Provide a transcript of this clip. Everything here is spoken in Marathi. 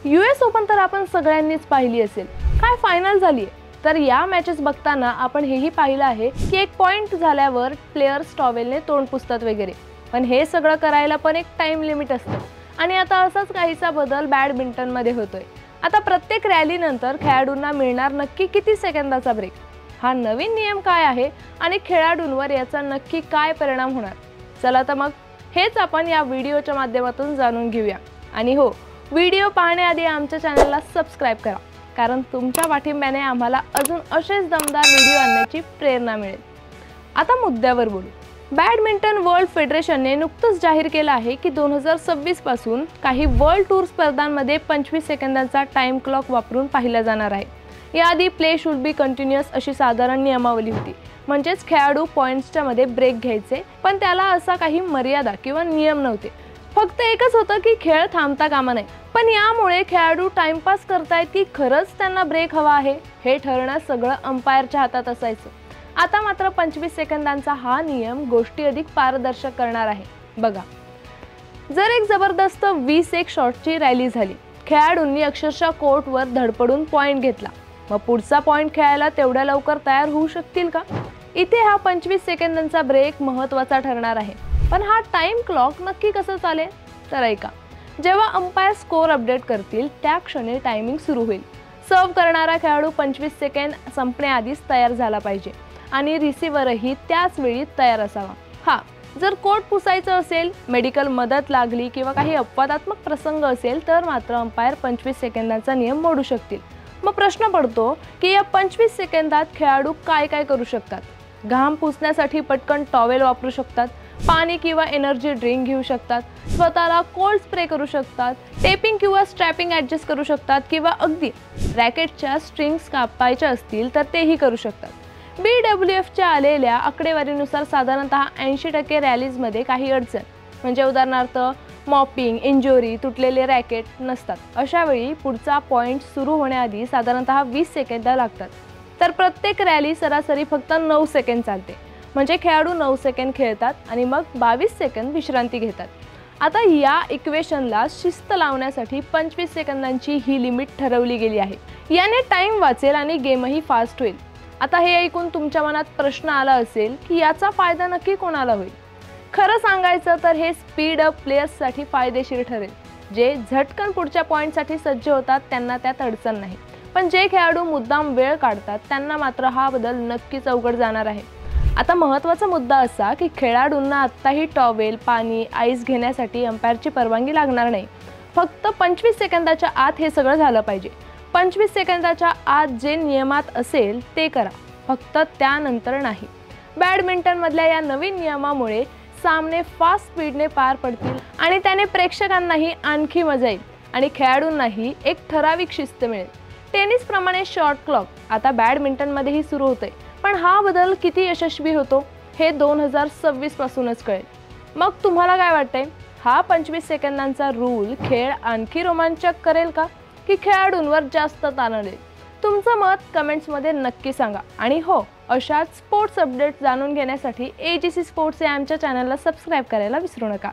US ओपन तर आपण सगळ्यांनीच पाहिली असेल, काय फायनल झाली आहे। तर या मॅचेस बघताना आपण हेही पाहिलं आहे की एक पॉइंट झाल्यावर प्लेयर्स टॉवेलने तोंड पुसतात वगैरे, पण हे सगळं करायला पण एक टाइम लिमिट असतं आणि आता असाच काहीसा बदल बॅडमिंटन मध्ये होतोय। आता प्रत्येक रॅली नंतर खेळाडूंना मिळणार नक्की किती सेकंदाचा ब्रेक, हा नवीन नियम काय आहे आणि खेळाडूंवर याचा नक्की काय परिणाम होणार, चला तर मग हेच आपण या व्हिडिओच्या माध्यमातून जाणून घेऊया। आणि हो, व्हिडिओ पाहण्याआधी आमच्या चॅनलला सबस्क्राइब करा, कारण तुमच्या पाठिंब्याने आम्हाला अजून असेच दमदार व्हिडिओ आणण्याची प्रेरणा मिळेल। आता मुद्द्यावर बोलू। बॅडमिंटन वर्ल्ड फेडरेशनने नुकतंच जाहीर केलं आहे की 2026 पासून काही वर्ल्ड टूर स्पर्धांमध्ये 25 सेकंदांचा टाइम क्लॉक वापरून पाहिला जाणार आहे। याआधी प्ले शुड बी कंटिन्युअस अशी साधारण नियमावली होती, म्हणजेच खेळाडू पॉइंट्सच्या मध्ये ब्रेक घ्यायचे, पण त्याला असा काही मर्यादा किंवा नियम नव्हते। फक्त एकच होतं की खेळ थांबता कामा नये। पण यामुळे खेळाडू टाइमपास करतायत की खरंच त्यांना ब्रेक हवा आहे हे ठरवणं सगळं अंपायरच्या हातात असायचं। आता मात्र 25 सेकंदांचा हा नियम गोष्टी अधिक पारदर्शक करणार आहे। बघा, जर एक जबरदस्त 20-1 शॉटची रॅली झाली, खेळाडूंनी अक्षरशः कोर्टवर धडपडून पॉइंट घेतला, मग पुढचा पॉइंट खेळायला तेवढ्या लवकर तयार होऊ शकतील का? इथे हा 25 सेकंदांचा ब्रेक महत्त्वाचा ठरणार आहे। पण हा टाइम क्लॉक नक्की कसं चालेल तर ऐका, जेव्हा अंपायर स्कोर अपडेट करतील त्या क्षणी टायमिंग सुरू होईल। सर्व करणारा खेळाडू 25 सेकंद संपण्याआधीच तयार झाला पाहिजे आणि रिसीव्हरही त्याच वेळी तयार असावा। हा, जर कोर्ट पुसायचं असेल, मेडिकल मदत लागली किंवा काही अपवादात्मक प्रसंग असेल तर मात्र अंपायर 25 सेकंदांचा नियम मोडू शकतील। मग प्रश्न पडतो की या 25 सेकंदात खेळाडू काय काय करू शकतात? घाम पुसण्यासाठी पटकन टॉवेल वापरू शकतात, पाणी किंवा एनर्जी ड्रिंक घेऊ शकतात, स्वतःला कोल्ड स्प्रे करू शकतात, टेपिंग किंवा स्ट्रॅपिंग ॲडजस्ट करू शकतात, किंवा अगदी रॅकेटच्या स्ट्रिंग्स कापायच्या असतील तर तेही करू शकतात। BWFच्या आलेल्या आकडेवारीनुसार साधारणतः 80% रॅलीजमध्ये काही अडचण, म्हणजे उदाहरणार्थ मॉपिंग, इंजुरी, तुटलेले रॅकेट नसतात। अशा वेळी पुढचा पॉइंट सुरू होण्याआधी साधारणतः 20 सेकंद लागतात, तर प्रत्येक रॅली सरासरी फक्त 9 सेकंद चालते, म्हणजे खेळाडू 9 सेकंद खेळतात आणि मग 22 सेकंद विश्रांती घेतात। आता या इक्वेशनला शिस्त लावण्यासाठी 25 सेकंदांची ही लिमिट ठरवली गेली आहे। याने टाइम वाचेल आणि गेमही फास्ट होईल। आता हे ऐकून तुमच्या मनात प्रश्न आला असेल की याचा फायदा नक्की कोणाला होईल? खरं सांगायचं तर हे स्पीड अप प्लेयर्ससाठी फायदेशीर ठरेल। जे झटकन पुढच्या पॉइंटसाठी सज्ज होतात त्यांना त्यात अडचण नाही, पण जे खेळाडू मुद्दाम वेळ काढतात त्यांना मात्र हा बदल नक्कीच अवघड जाणार आहे। आता महत्त्वाचा मुद्दा असा की खेळाडूंना आत्ताही टॉवेल, पाणी, आईस घेण्यासाठी अंपायरची परवानगी लागणार नाही। फक्त 25 सेकंदाच्या आत हे सगळं झालं पाहिजे। 25 सेकंदाच्या आत जे नियमात असेल ते करा, फक्त त्यानंतर नाही। बॅडमिंटनमधल्या या नवीन नियमामुळे सामने फास्ट स्पीडने पार पडतील आणि त्याने प्रेक्षकांनाही आणखी मजा येईल आणि खेळाडूंनाही एक ठराविक शिस्त मिळेल। टेनिसप्रमाणे शॉट क्लॉक आता बॅडमिंटनमध्येही सुरू होतोय, पण हा बदल किती यशस्वी होतो हे 2026 पासूनच कळेल। मग तुम्हाला काय वाटतंय? हा 25 सेकंदांचा रूल खेळ आणखी रोमांचक करेल का की खेळाडूंवर जास्त ताण आणेल? तुमचं मत कमेंट्समध्ये नक्की सांगा। आणि हो, अशाच स्पोर्ट्स अपडेट्स जाणून घेण्यासाठी AGC स्पोर्ट्स या आमच्या चॅनलला सबस्क्राइब करायला विसरू नका।